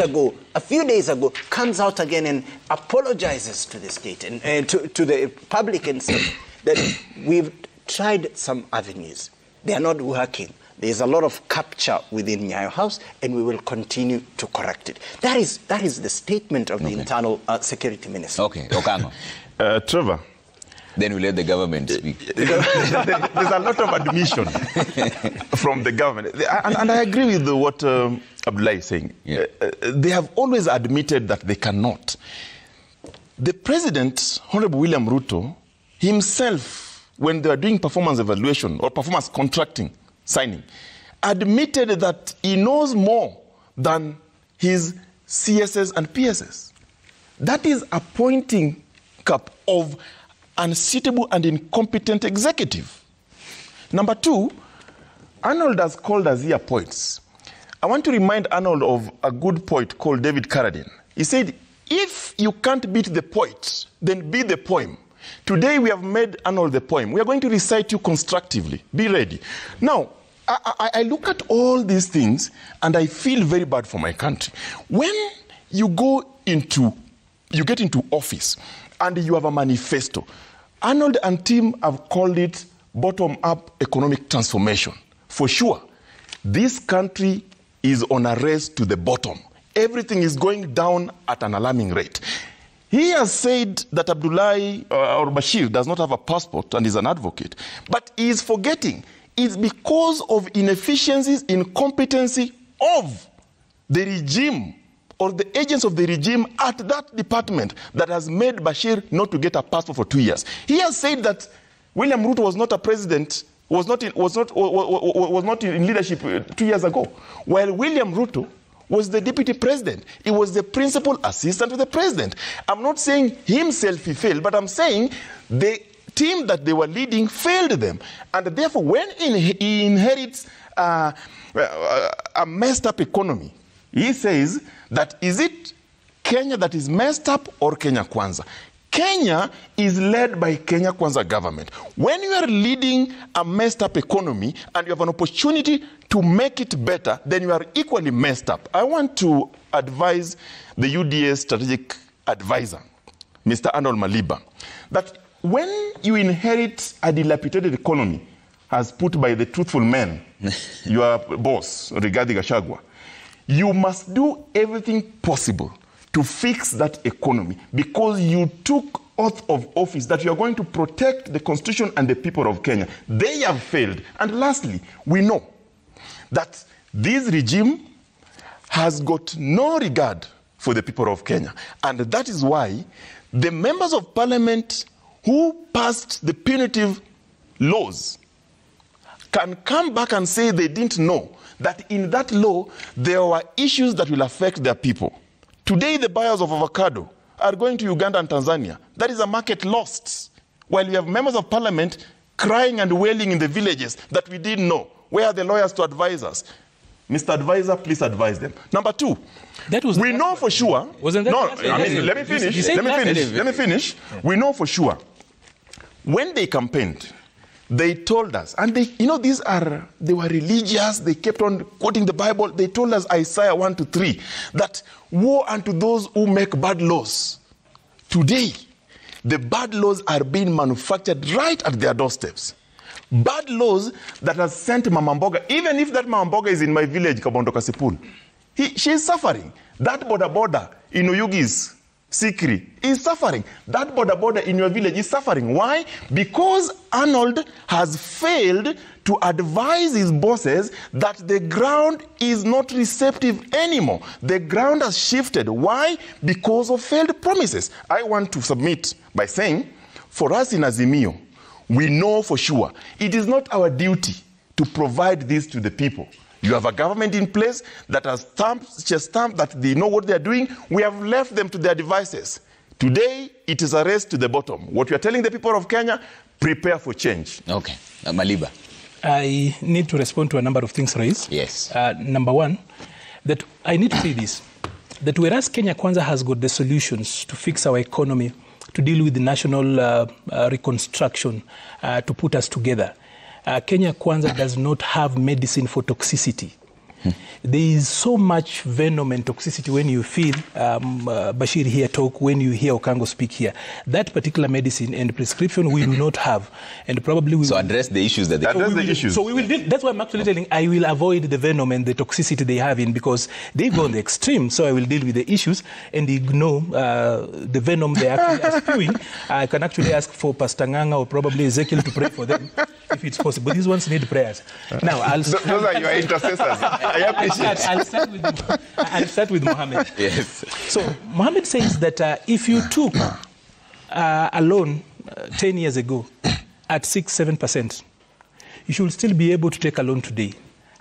ago, comes out again and apologizes to the state and to the public and says that we've tried some avenues. They are not working. There's a lot of capture within Nyayo House, and we will continue to correct it. That is the statement of the internal security minister. Okay, Okano. Trevor, Then we let the government speak. There's a lot of admission from the government. And I agree with what Abdullah is saying. Yeah. They have always admitted that they cannot. The president, Honorable William Ruto, himself, when they were doing performance evaluation or performance contracting, signing, admitted that he knows more than his CSS and PSS. That is a pointing cup of unsuitable and incompetent executive. Number two, Arnold has called Azia poets. I want to remind Arnold of a good poet called David Carradine. He said, if you can't beat the poet, then be the poem. Today we have made Arnold the poem. We are going to recite you constructively. Be ready. Now, I look at all these things and I feel very bad for my country. When you get into office and you have a manifesto, Arnold and team have called it bottom-up economic transformation. For sure, this country is on a race to the bottom. Everything is going down at an alarming rate. He has said that Abdullah or Bashir does not have a passport and is an advocate, but he is forgetting it's because of inefficiencies, incompetency of the regime or the agents of the regime at that department that has made Bashir not to get a passport for 2 years. He has said that William Ruto was not a president, was not in leadership 2 years ago, while William Ruto was the deputy president. He was the principal assistant to the president. I'm not saying himself he failed, but I'm saying the team that they were leading failed them. And therefore, when he inherits a messed up economy, he says that is it Kenya that is messed up or Kenya Kwanza? Kenya is led by Kenya Kwanza government. When you are leading a messed up economy and you have an opportunity to make it better, then you are equally messed up. I want to advise the UDA strategic advisor, Mr. Arnold Maliba, that when you inherit a dilapidated economy, as put by the truthful man, your boss, Rigathi Gachagua, you must do everything possible to fix that economy because you took oath of office that you are going to protect the constitution and the people of Kenya. They have failed. And lastly, we know that this regime has got no regard for the people of Kenya. And that is why the members of parliament who passed the punitive laws can come back and say they didn't know that in that law there were issues that will affect their people. Today the buyers of avocado are going to Uganda and Tanzania. That is a market lost. While we have members of parliament crying and wailing in the villages that we didn't know. Where are the lawyers to advise us? Mr. Advisor, please advise them. Number two, we know for sure. Wasn't that? No, I mean, let me finish. Yeah. We know for sure. When they campaigned, they told us, and they were religious, they kept on quoting the Bible, they told us Isaiah 1-3, that woe unto those who make bad laws. Today, the bad laws are being manufactured right at their doorsteps. Bad laws that has sent Mama Mboga, even if that Mama Mboga is in my village, Kabondo Kasipul, she is suffering. That border in Oyugi's Sikri is suffering. That border in your village is suffering. Why? Because Arnold has failed to advise his bosses that the ground is not receptive anymore. The ground has shifted. Why? Because of failed promises. I want to submit by saying, for us in Azimio, we know for sure it is not our duty to provide this to the people. You have a government in place that has stamped that they know what they are doing. We have left them to their devices. Today, it is a race to the bottom. What we are telling the people of Kenya, prepare for change. Okay. Maliba. I need to respond to a number of things raised. Yes. Number one, that I need to say this, that whereas Kenya Kwanza has got the solutions to fix our economy, to deal with the national reconstruction, to put us together, Kenya Kwanza does not have medicine for toxicity. There is so much venom and toxicity when you feel Bashir here talk, when you hear Okango speak here. That particular medicine and prescription we will not have, and probably we so will address the issues that they address the issues. So we will. That's why I'm actually telling I will avoid the venom and the toxicity they have in, because they go on the extreme. So I will deal with the issues and ignore the venom they actually are spewing. I can actually ask for Pastor Nganga or probably Ezekiel to pray for them if it's possible. These ones need prayers. Now those are your intercessors. I appreciate. I'll start with Mohammed. Yes. So Mohammed says that if you took a loan 10 years ago at 6-7%, you should still be able to take a loan today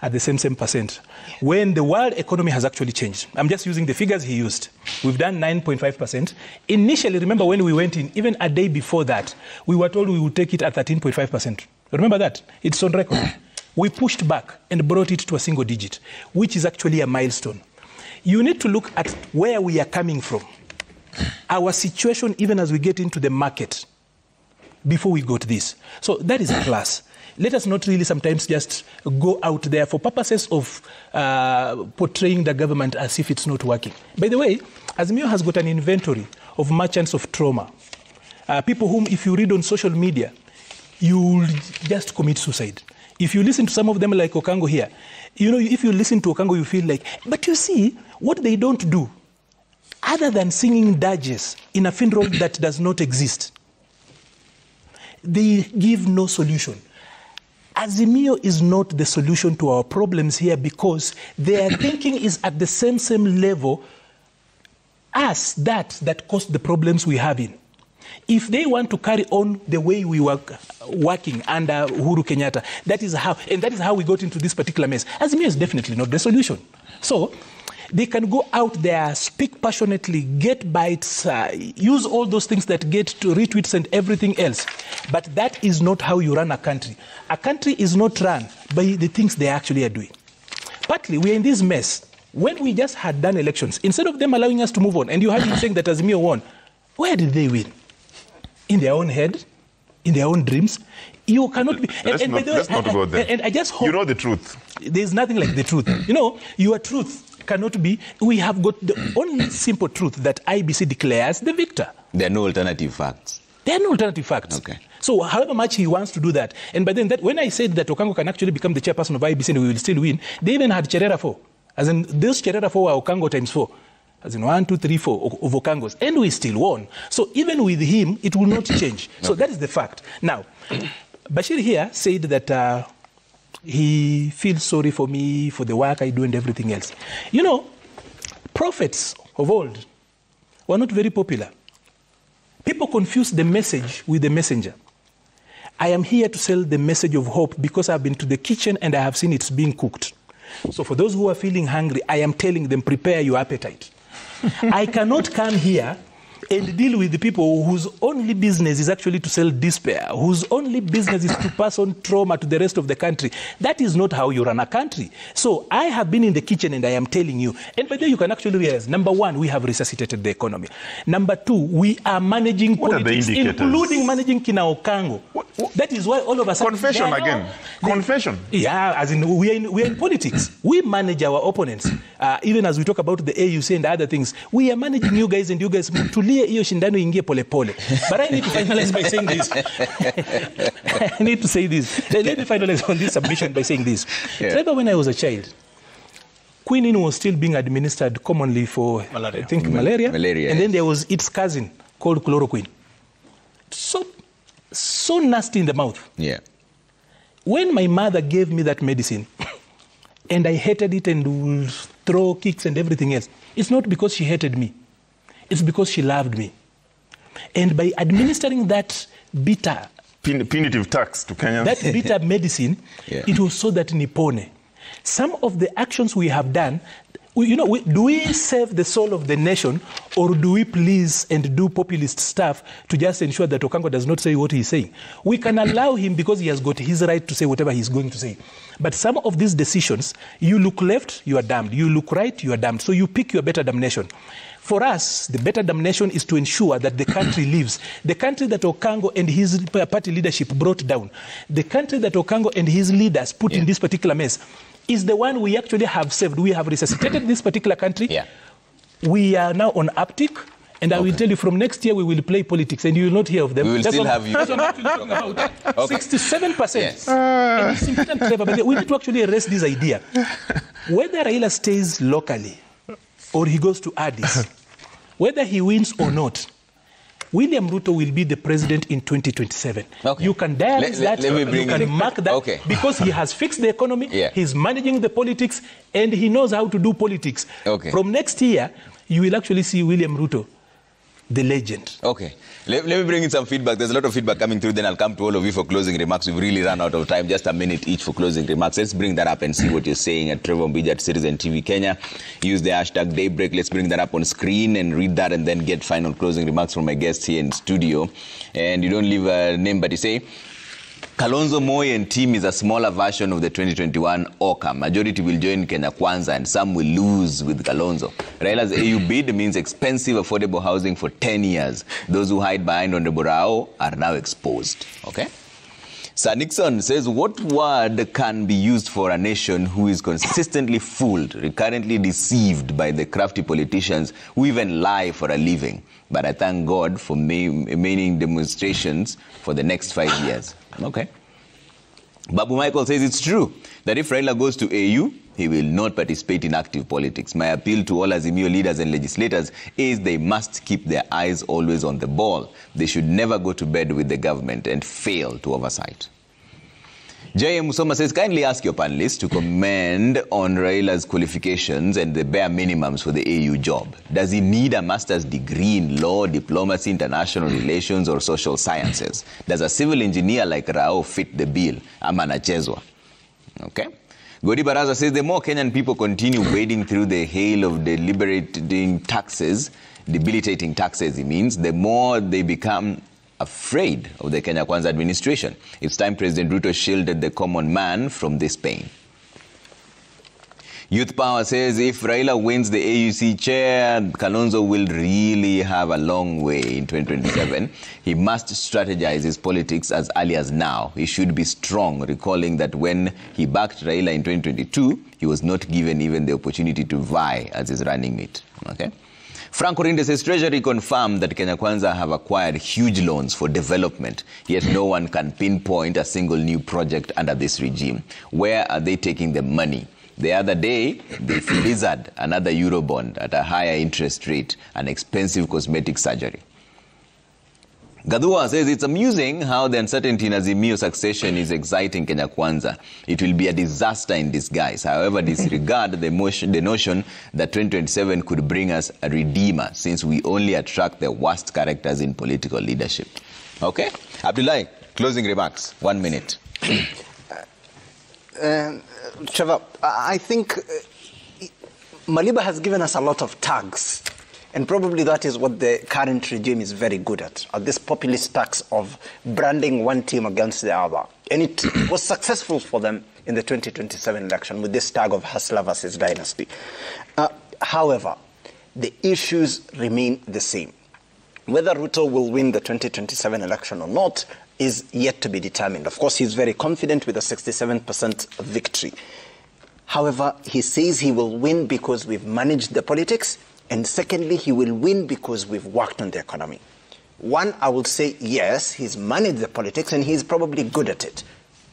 at the same percent, when the world economy has actually changed. I'm just using the figures he used. We've done 9.5%. Initially, remember when we went in, even a day before that, we were told we would take it at 13.5%. Remember that? It's on record. We pushed back and brought it to a single digit, which is actually a milestone. You need to look at where we are coming from. Our situation, even as we get into the market, before we go to this. So that is a plus. Let us not really sometimes just go out there for purposes of portraying the government as if it's not working. By the way, Azimio has got an inventory of merchants of trauma. People whom, if you read on social media, you'll just commit suicide. If you listen to some of them like Okango here, you know, if you listen to Okango, you feel like, but you see, what they don't do, other than singing dirges in a funeral that does not exist, they give no solution. Azimio is not the solution to our problems here, because their thinking is at the same level as that caused the problems we have in. If they want to carry on the way we were working under Uhuru Kenyatta, that is how we got into this particular mess. Azimio is definitely not the solution. So they can go out there, speak passionately, get bites, use all those things that get to retweets and everything else. But that is not how you run a country. A country is not run by the things they actually are doing. Partly, we are in this mess. When we just had done elections, instead of them allowing us to move on, and you had me saying that Azimio won, where did they win? In their own head? In their own dreams? You cannot be... Let's not go there. And I just hope... You know the truth. There's nothing like the truth. You know, your truth cannot be... We have got the only simple truth that IBC declares the victor. There are no alternative facts. There are no alternative facts. Okay. So however much he wants to do that, and by then, when I said that Okango can actually become the chairperson of IBC and we will still win, they even had Cherera 4. As in, those Cherera 4 were Okango times 4. As in 1, 2, 3, 4 of Okangos. And we still won. So even with him, it will not change. So that is the fact. Now, Bashir here said that he feels sorry for me, for the work I do and everything else. You know, prophets of old were not very popular. People confuse the message with the messenger. I am here to sell the message of hope because I've been to the kitchen and I have seen it's being cooked. So for those who are feeling hungry, I am telling them, prepare your appetite. I cannot come here and deal with the people whose only business is actually to sell despair, whose only business is to pass on trauma to the rest of the country. That is not how you run a country. So I have been in the kitchen and I am telling you, and by the way, you can actually realize, number one, we have resuscitated the economy. Number two, we are managing politics, including managing Kina Okango. That is why all of us... Confession again. Confession. Yeah, as in we are in politics. We manage our opponents. Even as we talk about the AUC and other things, we are managing you guys and you guys to hiyo shindano ingie pole. But I need to finalize by saying this. I need to say this. Let me finalize on this submission by saying this. Yeah. Remember when I was a child, quinine was still being administered commonly for, malaria. I think, malaria. And then there was its cousin called chloroquine. So nasty in the mouth. Yeah. When my mother gave me that medicine, and I hated it and would throw kicks and everything else, it's not because she hated me. It's because she loved me. And by administering that bitter... punitive tax to Kenyans. That bitter medicine, it was so that nipone. Some of the actions we have done, do we save the soul of the nation, or do we please and do populist stuff to just ensure that Okango does not say what he's saying? We can allow him because he has got his right to say whatever he's going to say. But some of these decisions, you look left, you are damned. You look right, you are damned. So you pick your better damnation. For us, the better damnation is to ensure that the country lives. The country that Okango and his party leadership brought down. The country that Okango and his leaders put in this particular mess. is the one we actually have saved. We have resuscitated this particular country. Yeah. We are now on uptick. And I will tell you, from next year, we will play politics, and you will not hear of them. We will still have you. That's what I'm actually talking about. Okay. 67%. Yes. And it's important, Trevor, but we need to actually arrest this idea. Whether Raila stays locally or he goes to Addis, whether he wins or not, William Ruto will be the president in 2027. Okay. You can diarise that, you can mark that, because he has fixed the economy, he's managing the politics, and he knows how to do politics. Okay. From next year, you will actually see William Ruto, the legend. Okay. Let me bring in some feedback. There's a lot of feedback coming through. Then I'll come to all of you for closing remarks. We've really run out of time. Just a minute each for closing remarks. Let's bring that up and see what you're saying at Trevor Mbija at Citizen TV Kenya. Use the hashtag Daybreak. Let's bring that up on screen and read that, and then get final closing remarks from my guests here in studio. And you don't leave a name, but you say, Kalonzo Moi and team is a smaller version of the 2021 OCA. Majority will join Kenya Kwanza and some will lose with Kalonzo. Raila's AU bid means expensive, affordable housing for 10 years. Those who hide behind Honorable Rao are now exposed. Okay? Sir Nixon says, what word can be used for a nation who is consistently fooled, recurrently deceived by the crafty politicians who even lie for a living? But I thank God for remaining demonstrations for the next 5 years. Okay. Babu Michael says it's true that if Raila goes to AU, he will not participate in active politics. My appeal to all Azimio leaders and legislators is they must keep their eyes always on the ball. They should never go to bed with the government and fail to oversight. J.M. Musoma says, kindly ask your panelists to comment on Raila's qualifications and the bare minimums for the AU job. Does he need a master's degree in law, diplomacy, international relations, or social sciences? Does a civil engineer like Rao fit the bill? Amanachezwa. Okay. Godi Baraza says, the more Kenyan people continue wading through the hail of debilitating taxes, he means, the more they become afraid of the Kenya Kwanza administration. It's time President Ruto shielded the common man from this pain. Youth Power says if Raila wins the AUC chair, Kalonzo will really have a long way in 2027. He must strategize his politics as early as now. He should be strong, recalling that when he backed Raila in 2022, he was not given even the opportunity to vie as his running mate. Okay? Frank Orinde says Treasury confirmed that Kenya Kwanza have acquired huge loans for development, yet no one can pinpoint a single new project under this regime. Where are they taking the money? The other day, they blizzard another Eurobond at a higher interest rate, an expensive cosmetic surgery. Gadua says it's amusing how the uncertainty in Azimio succession is exciting Kenya Kwanza. It will be a disaster in disguise. However, disregard the notion that 2027 could bring us a redeemer, since we only attract the worst characters in political leadership. Okay? Abdullahi, closing remarks. 1 minute. Trevor, I think Maliba has given us a lot of tags. And probably that is what the current regime is very good at this populist tax of branding one team against the other. And it was successful for them in the 2027 election with this tag of Hustler versus Dynasty. However, the issues remain the same. Whether Ruto will win the 2027 election or not is yet to be determined. Of course, he's very confident with a 67% victory. However, he says he will win because we've managed the politics. And secondly, he will win because we've worked on the economy. One, I will say, yes, he's managed the politics and he's probably good at it.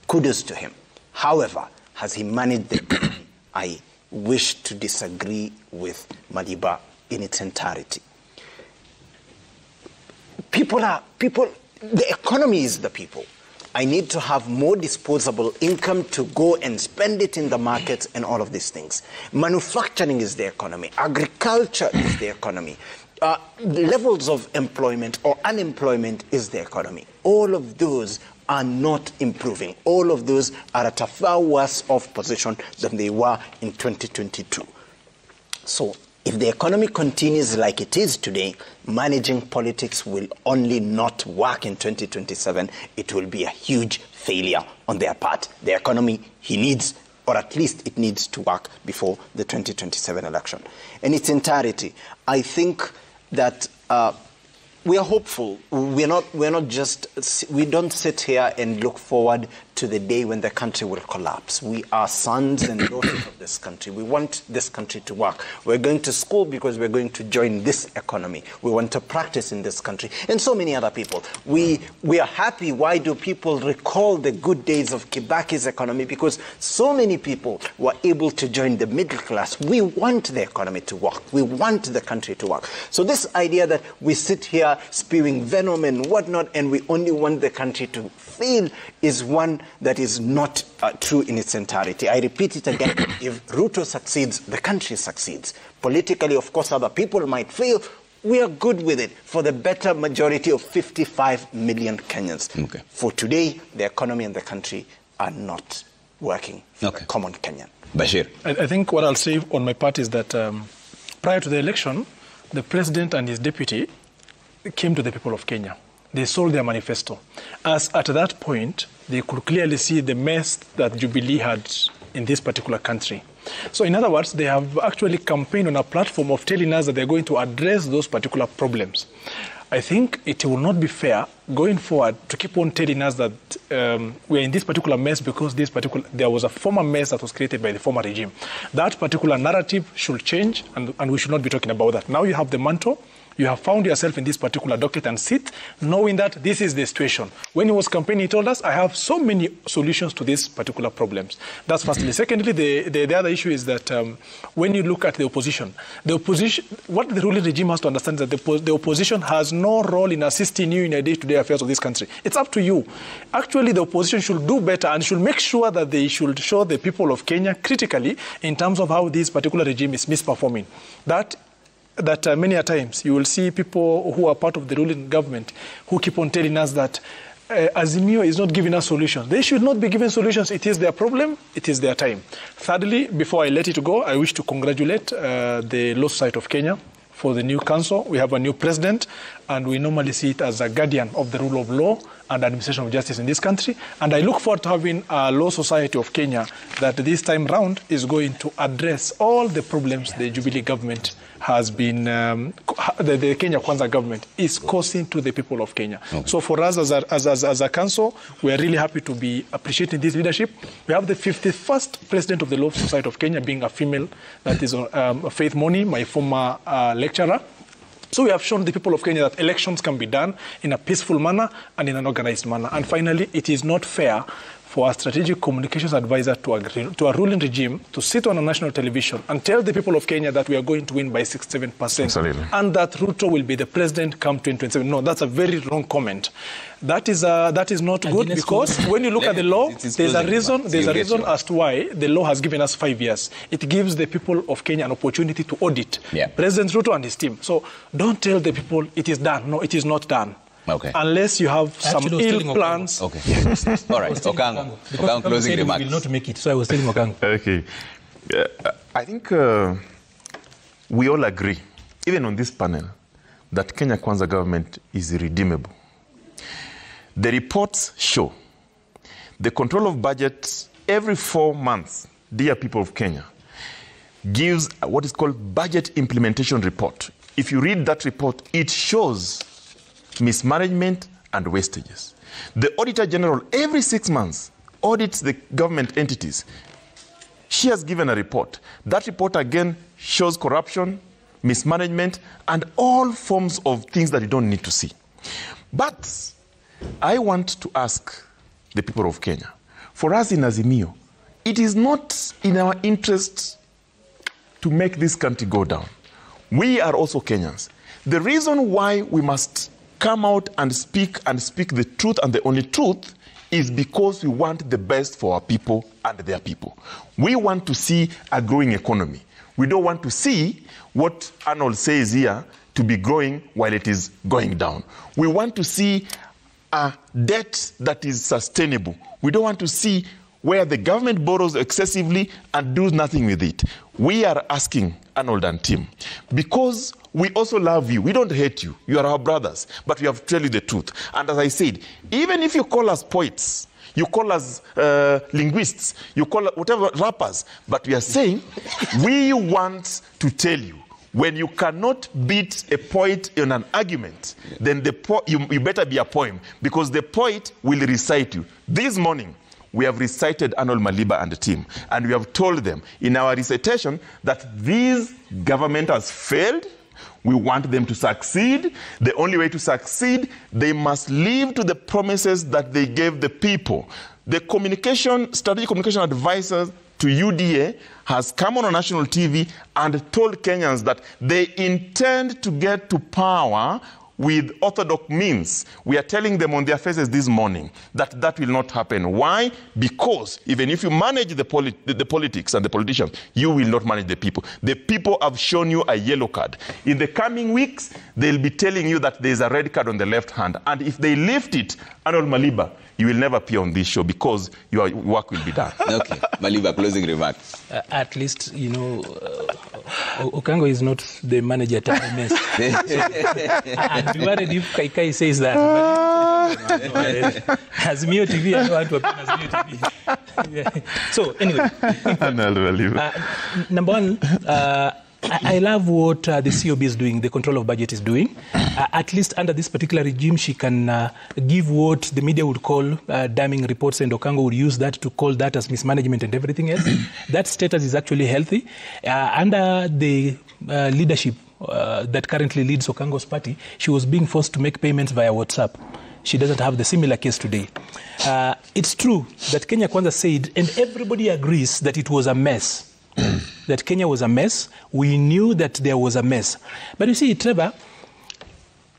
Kudos to him. However, has he managed the economy? I wish to disagree with Maliba in its entirety. The economy is the people. I need to have more disposable income to go and spend it in the markets and all of these things. Manufacturing is the economy. Agriculture is the economy. Levels of employment or unemployment is the economy. All of those are not improving. All of those are at a far worse off position than they were in 2022. So if the economy continues like it is today, managing politics will only not work in 2027. It will be a huge failure on their part. The economy he needs, or at least it needs to work before the 2027 election. In its entirety, I think that we are hopeful. We don't sit here and look forward to the day when the country will collapse. We are sons and daughters of this country. We want this country to work. We're going to school because we're going to join this economy. We want to practice in this country. And so many other people. We are happy. Why do people recall the good days of Kibaki's economy? Because so many people were able to join the middle class. We want the economy to work. We want the country to work. So this idea that we sit here spewing venom and whatnot and we only want the country to fail is one that is not true in its entirety. I repeat it again. If Ruto succeeds, the country succeeds. Politically, of course, other people might fail. We are good with it for the better majority of 55 million Kenyans. Okay. For today, the economy and the country are not working for the common Kenyan. Bashir. I think what I'll say on my part is that prior to the election, the president and his deputy came to the people of Kenya. They sold their manifesto. As at that point, they could clearly see the mess that Jubilee had in this particular country. So in other words, they have actually campaigned on a platform of telling us that they're going to address those particular problems. I think it will not be fair going forward to keep on telling us that we're in this particular mess because there was a former mess that was created by the former regime. That particular narrative should change, and we should not be talking about that. Now you have the mantle. You have found yourself in this particular docket and sit knowing that this is the situation. When he was campaigning, he told us, I have so many solutions to these particular problems. That's firstly. Secondly, the other issue is that when you look at the opposition, what the ruling regime has to understand is that the opposition has no role in assisting you in the day-to-day affairs of this country. It's up to you. Actually, the opposition should do better and should make sure that they should show the people of Kenya critically in terms of how this particular regime is misperforming. That many a times you will see people who are part of the ruling government who keep on telling us that Azimio is not giving us solutions. They should not be given solutions. It is their problem. It is their time. Thirdly, before I let it go, I wish to congratulate the Law Society of Kenya for the new council. We have a new president, and we normally see it as a guardian of the rule of law and administration of justice in this country. And I look forward to having a Law Society of Kenya that this time round is going to address all the problems the Jubilee government has been, the Kenya Kwanza government is causing to the people of Kenya. Okay. So for us as a council, we are really happy to be appreciating this leadership. We have the 51st president of the Law Society of Kenya being a female, that is Faith Moni, my former lecturer. So we have shown the people of Kenya that elections can be done in a peaceful manner and in an organized manner. And finally, it is not fair for a strategic communications advisor to a ruling regime to sit on a national television and tell the people of Kenya that we are going to win by 67%. Absolutely. And that Ruto will be the president come 2027. No, that's a very wrong comment. That is not good, because when you look at the law, there's a reason as to why the law has given us 5 years. It gives the people of Kenya an opportunity to audit President Ruto and his team. So don't tell the people it is done. No, it is not done. Okay. Unless you have some ill plans. Okay. All right. Okango, closing remarks. We will not make it, so I was telling Okango. Okay. I think we all agree, even on this panel, that Kenya Kwanza government is irredeemable. The reports show the control of budget every 4 months, dear people of Kenya, gives what is called budget implementation report. If you read that report, it shows mismanagement and wastages. The Auditor General every 6 months audits the government entities. She has given a report. That report again shows corruption, mismanagement, and all forms of things that you don't need to see. But I want to ask the people of Kenya, for us in Azimio, it is not in our interest to make this country go down. We are also Kenyans. The reason why we must come out and speak the truth and the only truth is because we want the best for our people and their people. We want to see a growing economy. We don't want to see what Arnold says here to be growing while it is going down. We want to see a debt that is sustainable. We don't want to see where the government borrows excessively and does nothing with it. We are asking Arnold and team, because we also love you. We don't hate you. You are our brothers, but we have to tell you the truth. And as I said, even if you call us poets, you call us linguists, you call us whatever, rappers, but we are saying we want to tell you, when you cannot beat a poet in an argument, then you better be a poem, because the poet will recite you. This morning, we have recited Arnold Maliba and the team, and we have told them in our recitation that this government has failed. We want them to succeed. The only way to succeed, they must live to the promises that they gave the people. The strategic communication advisor to UDA has come on national TV and told Kenyans that they intend to get to power with orthodox means. We are telling them on their faces this morning that that will not happen. Why? Because even if you manage the politics and the politicians, you will not manage the people. The people have shown you a yellow card. In the coming weeks, they'll be telling you that there's a red card on the left hand. And if they lift it, Arnold Maliba, you will never appear on this show because your work will be done. Okay. Maliba, closing remarks. At least, you know, Okango is not the manager at MS. I'd be worried if Kaikai says that. Azimio TV, I don't want to appear on Azimio TV. So, anyway. Number one, I love what the COB is doing, the control of budget is doing. At least under this particular regime, she can give what the media would call damning reports, and Okango would use that to call that as mismanagement and everything else. That status is actually healthy. Under the leadership that currently leads Okango's party, she was being forced to make payments via WhatsApp. She doesn't have the similar case today. It's true that Kenya Kwanza said, and everybody agrees that it was a mess. That Kenya was a mess. We knew that there was a mess. But you see, Trevor,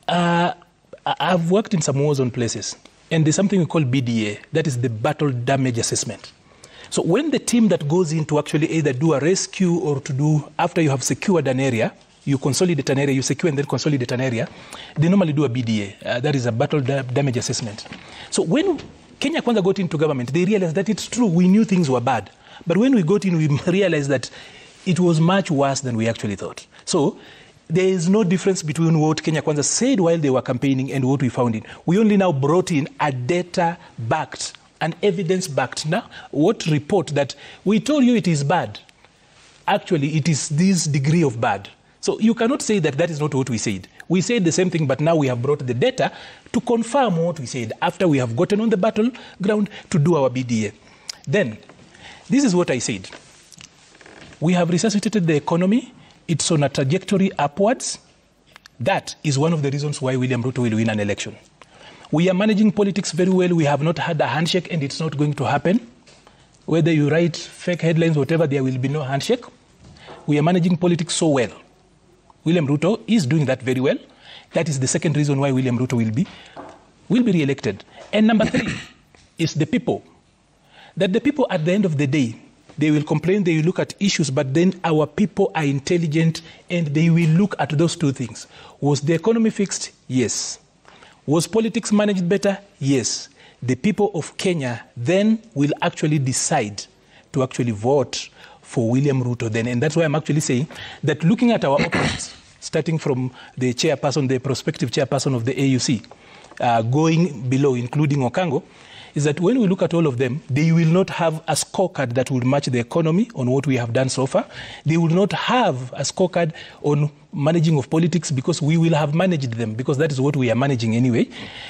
I've worked in some war zone places, and there's something we call BDA, that is the Battle Damage Assessment. So when the team that goes in to actually either do a rescue or to do, after you have secured an area, you consolidate an area, you secure and then consolidate an area, they normally do a BDA, that is a Battle Damage Assessment. So when Kenya Kwanza got into government, they realized that it's true, we knew things were bad. But when we got in, we realized that it was much worse than we actually thought. So there is no difference between what Kenya Kwanza said while they were campaigning and what we found in. We only now brought in a data-backed, an evidence-backed. Now, what report that we told you it is bad, actually it is this degree of bad. So you cannot say that that is not what we said. We said the same thing, but now we have brought the data to confirm what we said after we have gotten on the battleground to do our BDA. Then, this is what I said. We have resuscitated the economy. It's on a trajectory upwards. That is one of the reasons why William Ruto will win an election. We are managing politics very well. We have not had a handshake, and it's not going to happen. Whether you write fake headlines, whatever, there will be no handshake. We are managing politics so well. William Ruto is doing that very well. That is the second reason why William Ruto will be re-elected. And number three is the people. That the people at the end of the day, they will complain, they will look at issues, but then our people are intelligent and they will look at those two things. Was the economy fixed? Yes. Was politics managed better? Yes. The people of Kenya then will actually decide to actually vote for William Ruto then. And that's why I'm actually saying that looking at our opponents, starting from the chairperson, the prospective chairperson of the AUC, going below, including Okango, is that when we look at all of them, they will not have a scorecard that will match the economy on what we have done so far. They will not have a scorecard on managing of politics because we will have managed them, because that is what we are managing anyway.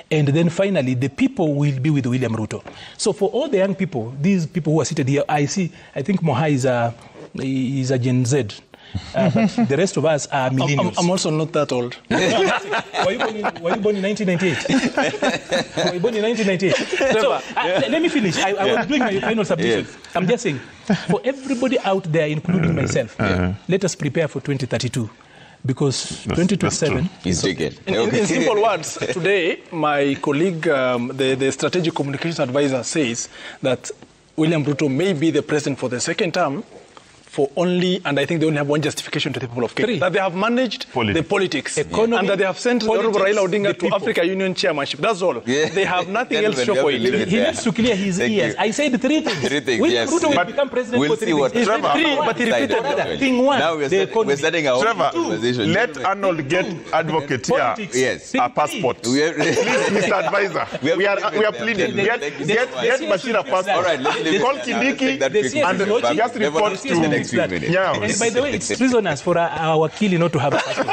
And then finally, the people will be with William Ruto. So for all the young people, these people who are seated here, I think Moha is a Gen Z. But the rest of us are millennials. I'm also not that old. Were you born in 1998? Were you born in 1998? So, let me finish. I was doing my final submission. Yes. I'm just saying, for everybody out there, including myself, let us prepare for 2032. Because 2027 is taken. In simple words, today, my colleague, the strategic communications advisor, says that William Ruto may be the president for the second term, for only, and I think they only have one justification to the people of Kenya, that they have managed the politics, economy, and that they have sent Honorable Raila Odinga to Africa Union chairmanship. That's all. Yeah. They have nothing else to show for it. He needs to clear his ears. I said three things. Ruto will become president for 3 things. But he repeated that. Thing one, now we're setting our own conversation. Let Arnold get advocate here. Yes. A passport. Please, Mr. Advisor. We are pleading. Get Bashir a passport. All right, call Kindiki and just report to... Yeah. And by the way, it's treasonous for our Wakili not to have a passport.